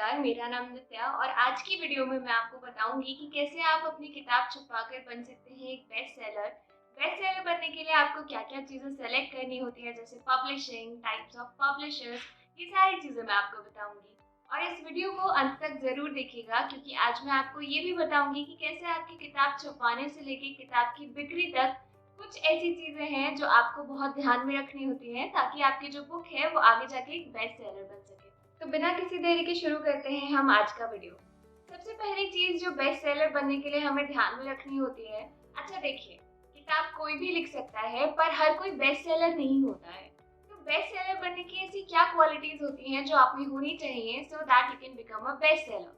नमस्कार, मेरा नाम नित्या और आज की वीडियो में मैं आपको बताऊंगी कि कैसे आप अपनी किताब छुपाकर बन सकते हैं एक बेस्ट सेलर। बेस्ट सेलर बनने के लिए आपको क्या-क्या चीज़ें सेलेक्ट करनी होती है, जैसे पब्लिशिंग, टाइप्स ऑफ पब्लिशर्स, ये सारी चीज़ें मैं आपको बताऊंगी। और इस वीडियो को अंत तक ज़रूर देखिएगा क्योंकि आज मैं आपको ये भी बताऊंगी कि कैसे आपकी किताब छुपाने से लेके किताब की बिक्री तक कुछ ऐसी चीज़ें हैं जो आपको बहुत ध्यान में रखनी होती हैं ताकि आपकी जो बुक है वो आगे जाके एक बेस्ट सेलर बन सके। तो बिना किसी देरी के शुरू करते हैं हम आज का वीडियो। सबसे पहली चीज जो बेस्ट सेलर बनने के लिए हमें ध्यान में रखनी होती है, अच्छा देखिए, किताब कोई भी लिख सकता है पर हर कोई बेस्ट सेलर नहीं होता है। तो बेस्ट सेलर बनने की ऐसी क्या क्वालिटीज होती हैं जो आप में होनी चाहिए so that you can become a best seller.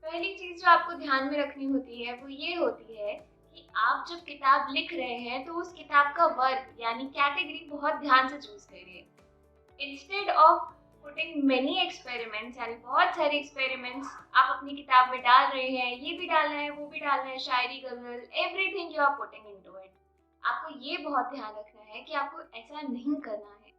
पहली चीज जो आपको ध्यान में रखनी होती है वो ये होती है कि आप जब किताब लिख रहे हैं तो उस किताब का वर्ग यानी कैटेगरी बहुत ध्यान से चूज करिए। Instead of putting many experiments, यानी बहुत सारे एक्सपेरिमेंट्स आप अपनी किताब में डाल रहे हैं, ये भी डालना है वो भी डालना है, शायरी गजल everything you are putting into it. आपको ये बहुत ध्यान रखना है कि आपको ऐसा नहीं करना है।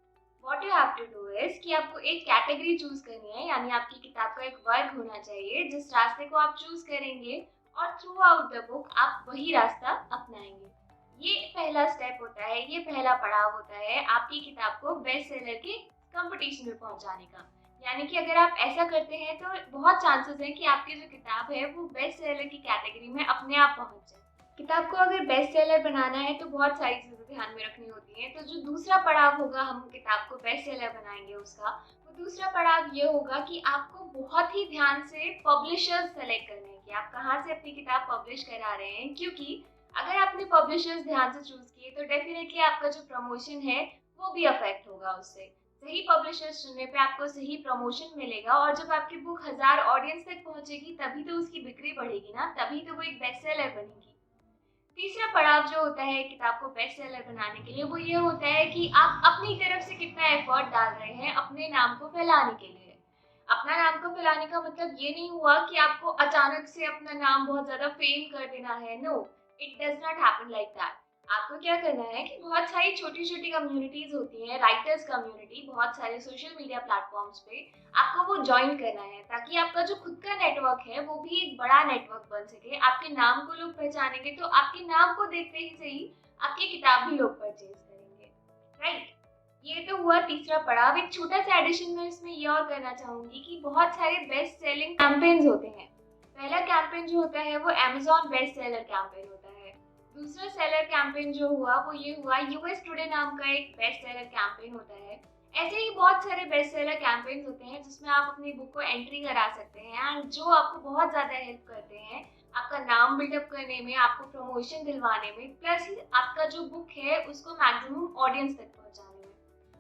What you have to do is कि आपको एक कैटेगरी चूज करनी है, यानी आपकी किताब का एक वर्ग होना चाहिए जिस रास्ते को आप चूज करेंगे और थ्रू आउट द बुक आप वही रास्ता अपनाएंगे। ये पहला स्टेप होता है, ये पहला पड़ाव होता है आपकी किताब को बेस्ट सेलर के कंपटीशन में पहुंचाने का। यानी कि अगर आप ऐसा करते हैं तो बहुत चांसेस हैं कि आपकी जो किताब है वो बेस्ट सेलर की कैटेगरी में अपने आप पहुंच जाए। किताब को अगर बेस्ट सेलर बनाना है तो बहुत सारी चीजें ध्यान में रखनी होती हैं। तो जो दूसरा पड़ाव होगा, हम किताब को बेस्ट सेलर बनाएंगे उसका, वो दूसरा पड़ाव ये होगा कि आपको बहुत ही ध्यान से पब्लिशर्स सेलेक्ट करने हैं कि आप कहाँ से अपनी किताब पब्लिश करा रहे हैं। क्योंकि अगर आपने पब्लिशर्स ध्यान से चूज किए तो डेफिनेटली आपका जो प्रमोशन है वो भी अफेक्ट होगा उससे। सही पब्लिशर्स चुनने पे आपको सही प्रमोशन मिलेगा और जब आपकी बुक 1000 ऑडियंस तक पहुंचेगी तभी तो उसकी बिक्री बढ़ेगी ना, तभी तो वो एक बेस्ट सेलर बनेगी। तीसरा पड़ाव जो होता है किताब को बेस्ट सेलर बनाने के लिए वो ये होता है कि आप अपनी तरफ से कितना एफर्ट डाल रहे हैं अपने नाम को फैलाने के लिए। अपना नाम को फैलाने का मतलब ये नहीं हुआ कि आपको अचानक से अपना नाम बहुत ज्यादा फेम कर देना है। No, it does not happen like that. आपको क्या करना है कि बहुत सारी छोटी छोटी कम्युनिटीज होती हैं, राइटर्स कम्युनिटी, बहुत सारे सोशल मीडिया प्लेटफॉर्म्स पे आपको वो ज्वाइन करना है ताकि आपका जो खुद का नेटवर्क है वो भी एक बड़ा नेटवर्क बन सके। आपके नाम को लोग पहचानेंगे तो आपके नाम को देखते ही सही आपकी किताब भी लोग परचेज करेंगे, राइट। ये तो हुआ तीसरा पड़ाव। एक छोटा सा एडिशन में इसमें ये और करना चाहूंगी कि बहुत सारे बेस्ट सेलिंग कैंपेन्स होते हैं। पहला कैंपेन जो होता है वो Amazon बेस्ट सेलर कैंपेन होता है। दूसरा सेलर कैंपेन जो हुआ वो ये हुआ यूएस टुडे नाम का एक बेस्ट सेलर कैंपेन होता है। ऐसे ही बहुत सारे बेस्ट सेलर कैंपेन्स होते हैं जिसमें आप अपनी बुक को एंट्री करा सकते हैं एंड जो आपको बहुत ज्यादा हेल्प करते हैं आपका नाम बिल्डअप करने में, आपको प्रमोशन दिलवाने में, प्लस आपका जो बुक है उसको मैक्सिमम ऑडियंस तक पहुंचाने में।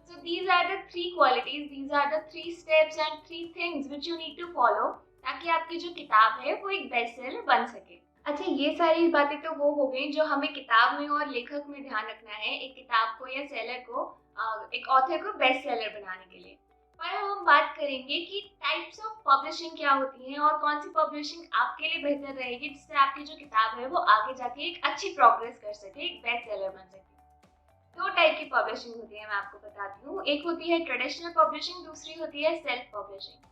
So these are the three qualities, these are the three steps and three things which you need to follow ताकि आपकी जो किताब है वो एक बेस्ट सेलर बन सके। अच्छा, ये सारी बातें तो वो हो गई जो हमें किताब में और लेखक में ध्यान रखना है एक किताब को या सेलर को, एक ऑथर को बेस्ट सेलर बनाने के लिए। पर हम बात करेंगे कि टाइप्स ऑफ पब्लिशिंग क्या होती हैं और कौन सी पब्लिशिंग आपके लिए बेहतर रहेगी जिससे आपकी जो किताब है वो आगे जाके एक अच्छी प्रोग्रेस कर सके, एक बेस्ट सेलर बन सके। दो टाइप की पब्लिशिंग होती है, मैं आपको बताती हूँ। एक होती है ट्रेडिशनल पब्लिशिंग, दूसरी होती है सेल्फ पब्लिशिंग।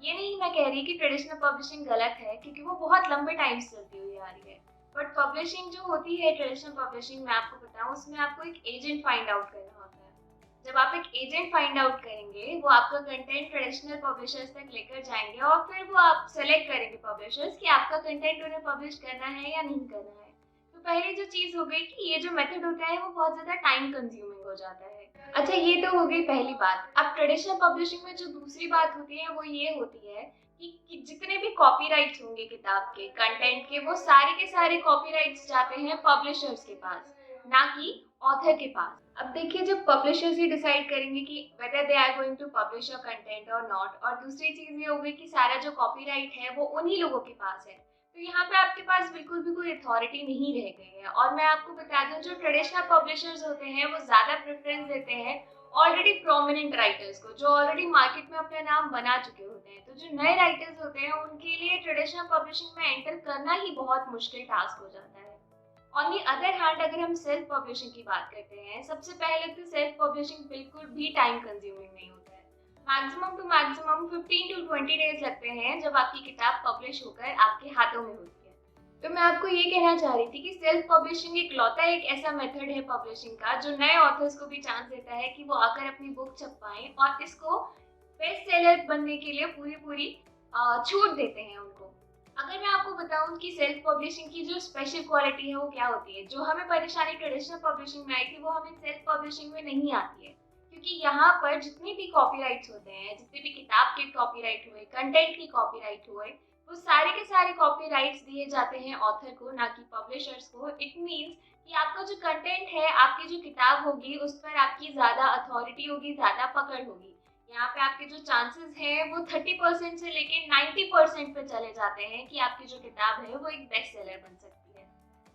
ये नहीं मैं कह रही कि ट्रेडिशनल पब्लिशिंग गलत है क्योंकि वो बहुत लंबे टाइम से चलती हुई आ रही है। बट पब्लिशिंग जो होती है ट्रेडिशनल पब्लिशिंग, मैं आपको बताऊँ, उसमें आपको एक एजेंट फाइंड आउट करना होता है। जब आप एक एजेंट फाइंड आउट करेंगे वो आपका कंटेंट ट्रेडिशनल पब्लिशर्स तक लेकर जाएंगे और फिर वो आप सेलेक्ट करेंगे पब्लिशर्स कि आपका कंटेंट उन्हें पब्लिश करना है या नहीं करना है। तो पहली जो चीज हो गई कि ये जो मेथड होता है वो बहुत ज्यादा टाइम कंज्यूमिंग हो जाता है। अच्छा, ये तो हो गई पहली बात। अब ट्रेडिशनल पब्लिशिंग में जो दूसरी बात होती है वो ये होती है कि जितने भी कॉपीराइट्स होंगे किताब के कंटेंट के वो सारे के सारे कॉपीराइट्स जाते हैं पब्लिशर्स के पास, ना कि ऑथर के पास। अब देखिए, जब पब्लिशर्स ही डिसाइड करेंगे कि whether they are going to publish a content और नॉट, और दूसरी चीज ये हो गई कि सारा जो कॉपीराइट है वो उन्हीं लोगों के पास है, तो यहाँ पे आपके पास बिल्कुल भी कोई अथॉरिटी नहीं रह गई है। और मैं आपको बता दूं, जो ट्रेडिशनल पब्लिशर्स होते हैं वो ज्यादा प्रेफरेंस देते हैं ऑलरेडी प्रोमिनेंट राइटर्स को, जो ऑलरेडी मार्केट में अपना नाम बना चुके होते हैं। तो जो नए राइटर्स होते हैं उनके लिए ट्रेडिशनल पब्लिशिंग में एंटर करना ही बहुत मुश्किल टास्क हो जाता है। ऑन दी अदर हैंड, अगर हम सेल्फ पब्लिशिंग की बात करते हैं, सबसे पहले तो सेल्फ पब्लिशिंग बिल्कुल भी टाइम कंज्यूमिंग नहीं होता है। Maximum to maximum 15 to 20 days लगते हैं जब आपकी किताब पब्लिश होकर आपके हाथों में होती है। तो मैं आपको ये कहना चाह रही थी कि सेल्फ पब्लिशिंग इकलौता एक ऐसा मेथड है पब्लिशिंग का जो नए ऑथर्स को भी चांस देता है कि वो आकर अपनी बुक छपवाएं और इसको बेस्ट सेलर बनने के लिए पूरी पूरी छूट देते हैं उनको। अगर मैं आपको बताऊं कि सेल्फ पब्लिशिंग की जो स्पेशल क्वालिटी है वो क्या होती है, जो हमें परेशानी ट्रेडिशनल पब्लिशिंग में आई थी वो हमें सेल्फ पब्लिशिंग में नहीं आती है, क्योंकि यहाँ पर जितने भी कॉपीराइट्स होते हैं, जितने भी किताब के कॉपीराइट हुए, कंटेंट की कॉपीराइट हुए, वो सारे के सारे कॉपीराइट्स दिए जाते हैं ऑथर को, ना कि पब्लिशर्स को। इट मीन्स कि आपका जो कंटेंट है, आपकी जो किताब होगी, उस पर आपकी ज़्यादा अथॉरिटी होगी, ज़्यादा पकड़ होगी। यहाँ पे आपके जो चांसेस हैं वो 30% से लेके 90% पे चले जाते हैं कि आपकी जो किताब है वो एक बेस्ट सेलर बन सकती है।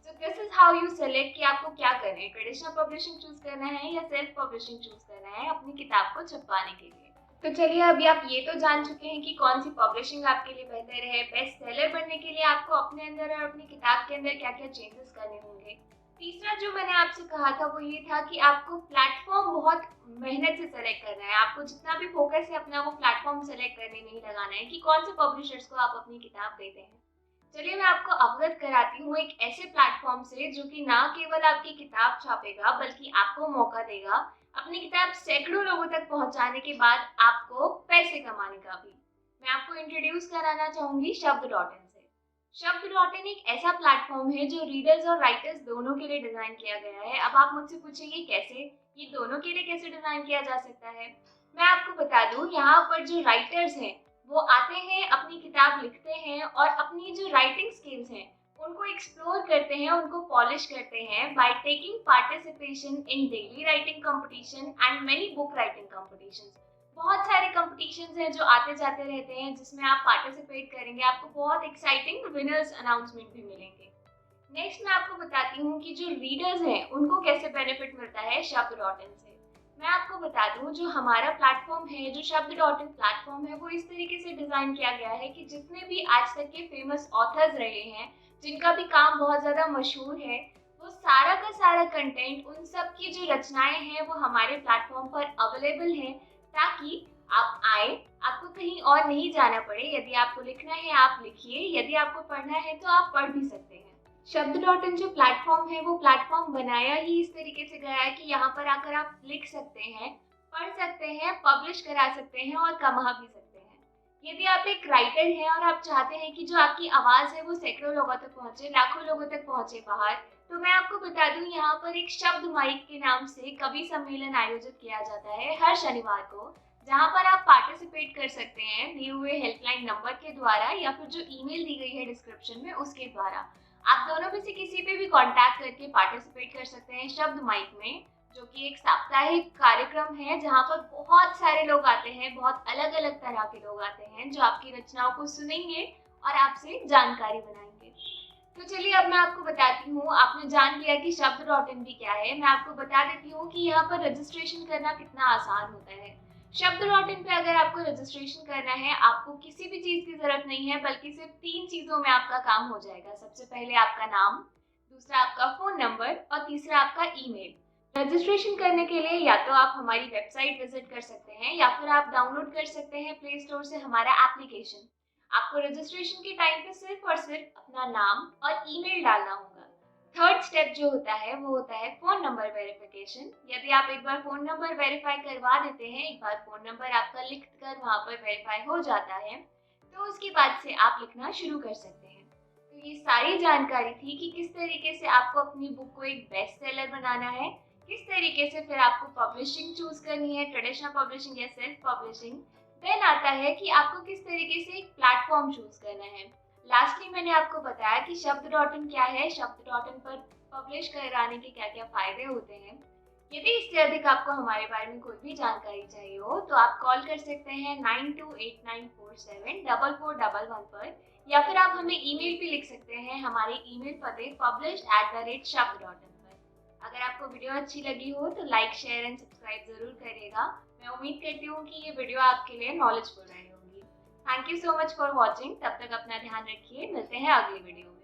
So this is how you select कि आपको क्या करना है, ट्रेडिशनल पब्लिशिंग चूज करना है या सेल्फ पब्लिशिंग चूज करना है अपनी किताब को छपवाने के लिए। तो चलिए, अभी आप ये तो जान चुके हैं कि कौन सी पब्लिशिंग आपके लिए बेहतर है। बेस्ट सेलर बनने के लिए आपको अपने अंदर और अपनी किताब के अंदर क्या क्या चेंजेस करने होंगे। तीसरा जो मैंने आपसे कहा था वो ये था कि आपको प्लेटफॉर्म बहुत मेहनत से सेलेक्ट करना है। आपको जितना भी फोकस है अपना वो प्लेटफॉर्म सेलेक्ट करने में ही लगाना है कि कौन से पब्लिशर्स को आप अपनी किताब देते हैं। चलिए, मैं आपको अवगत कराती हूँ एक ऐसे प्लेटफॉर्म से जो कि ना केवल आपकी किताब छापेगा बल्कि आपको मौका देगा अपनी किताब सैकड़ों लोगों तक पहुंचाने के बाद आपको पैसे कमाने का भी। मैं आपको इंट्रोड्यूस कराना चाहूंगी शब्द.in से। शब्द.in एक ऐसा प्लेटफॉर्म है जो रीडर्स और राइटर्स दोनों के लिए डिजाइन किया गया है। अब आप मुझसे पूछेंगे कैसे, ये दोनों के लिए कैसे डिजाइन किया जा सकता है। मैं आपको बता दूं, यहाँ पर जो राइटर्स हैं वो आते हैं, अपनी किताब लिखते हैं और अपनी जो राइटिंग स्किल्स हैं उनको एक्सप्लोर करते हैं, उनको पॉलिश करते हैं by taking participation in daily writing competition and many book writing competitions. बहुत सारे कंपटीशंस हैं जो आते जाते रहते हैं जिसमें आप पार्टिसिपेट करेंगे, आपको बहुत एक्साइटिंग विनर्स अनाउंसमेंट भी मिलेंगे। नेक्स्ट मैं आपको बताती हूँ कि जो रीडर्स हैं उनको कैसे बेनिफिट मिलता है शब्द.in से। मैं आपको बता दूं, जो हमारा प्लेटफॉर्म है, जो शब्द.in प्लेटफॉर्म है, वो इस तरीके से डिजाइन किया गया है कि जितने भी आज तक के फेमस ऑथर्स रहे हैं, जिनका भी काम बहुत ज्यादा मशहूर है, वो सारा का सारा कंटेंट, उन सब की जो रचनाएं हैं वो हमारे प्लेटफॉर्म पर अवेलेबल है, ताकि आप आए, आपको कहीं और नहीं जाना पड़े। यदि आपको लिखना है आप लिखिए, यदि आपको पढ़ना है तो आप पढ़ भी सकते हैं। शब्द.in जो प्लेटफॉर्म है वो प्लेटफॉर्म बनाया ही इस तरीके से गया है कि यहाँ पर आकर आप लिख सकते हैं, पढ़ सकते हैं, पब्लिश करा सकते हैं और कमा भी सकते हैं। यदि आप एक राइटर हैं और आप चाहते हैं कि जो आपकी आवाज़ है वो सैकड़ों लोगों तक पहुँचे, लाखों लोगों तक पहुँचे बाहर, तो मैं आपको बता दूं, यहाँ पर एक शब्द माइक के नाम से कवि सम्मेलन आयोजित किया जाता है हर शनिवार को, जहाँ पर आप पार्टिसिपेट कर सकते हैं दिए हुए हेल्पलाइन नंबर के द्वारा या फिर जो ईमेल दी गई है डिस्क्रिप्शन में उसके द्वारा। आप दोनों में से किसी पे भी कांटेक्ट करके पार्टिसिपेट कर सकते हैं शब्द माइक में, जो कि एक साप्ताहिक कार्यक्रम है जहाँ पर बहुत सारे लोग आते हैं, बहुत अलग अलग तरह के लोग आते हैं जो आपकी रचनाओं को सुनेंगे और आपसे जानकारी बनाएंगे। तो चलिए, अब मैं आपको बताती हूँ, आपने जान लिया कि शब्द.in भी क्या है, मैं आपको बता देती हूँ कि यहाँ पर रजिस्ट्रेशन करना कितना आसान होता है। शब्द.in पे अगर आपको रजिस्ट्रेशन करना है, आपको किसी भी चीज़ की ज़रूरत नहीं है, बल्कि सिर्फ 3 चीज़ों में आपका काम हो जाएगा। सबसे पहले आपका नाम, दूसरा आपका फ़ोन नंबर और तीसरा आपका ईमेल। रजिस्ट्रेशन करने के लिए या तो आप हमारी वेबसाइट विजिट कर सकते हैं या फिर आप डाउनलोड कर सकते हैं प्ले स्टोर से हमारा एप्लीकेशन। आपको रजिस्ट्रेशन के टाइम पे सिर्फ और सिर्फ अपना नाम और ईमेल डालना होगा। थर्ड स्टेप जो होता है वो होता है फ़ोन नंबर वेरिफिकेशन। यदि आप एक बार फ़ोन नंबर वेरीफाई करवा देते हैं, एक बार फ़ोन नंबर आपका लिख कर वहाँ पर वेरीफाई हो जाता है, तो उसके बाद से आप लिखना शुरू कर सकते हैं। तो ये सारी जानकारी थी कि किस तरीके से आपको अपनी बुक को एक बेस्ट सेलर बनाना है, किस तरीके से फिर आपको पब्लिशिंग चूज करनी है, ट्रेडिशनल पब्लिशिंग या सेल्फ पब्लिशिंग। देन आता है कि आपको किस तरीके से एक प्लेटफॉर्म चूज करना है। लास्टली मैंने आपको बताया कि शब्द.in क्या है, शब्द.in पर पब्लिश कराने के क्या क्या फायदे होते हैं। यदि इससे अधिक आपको हमारे बारे में कोई भी जानकारी चाहिए हो तो आप कॉल कर सकते हैं 9289474411 पर, या फिर आप हमें ईमेल भी लिख सकते हैं हमारे ईमेल पते publish@shubd.in पर। अगर आपको वीडियो अच्छी लगी हो तो लाइक, शेयर एंड सब्सक्राइब जरूर करिएगा। मैं उम्मीद करती हूँ कि ये वीडियो आपके लिए नॉलेजफुल रही होगी। Thank you so much for watching. तब तक अपना ध्यान रखिए, मिलते हैं अगली वीडियो में।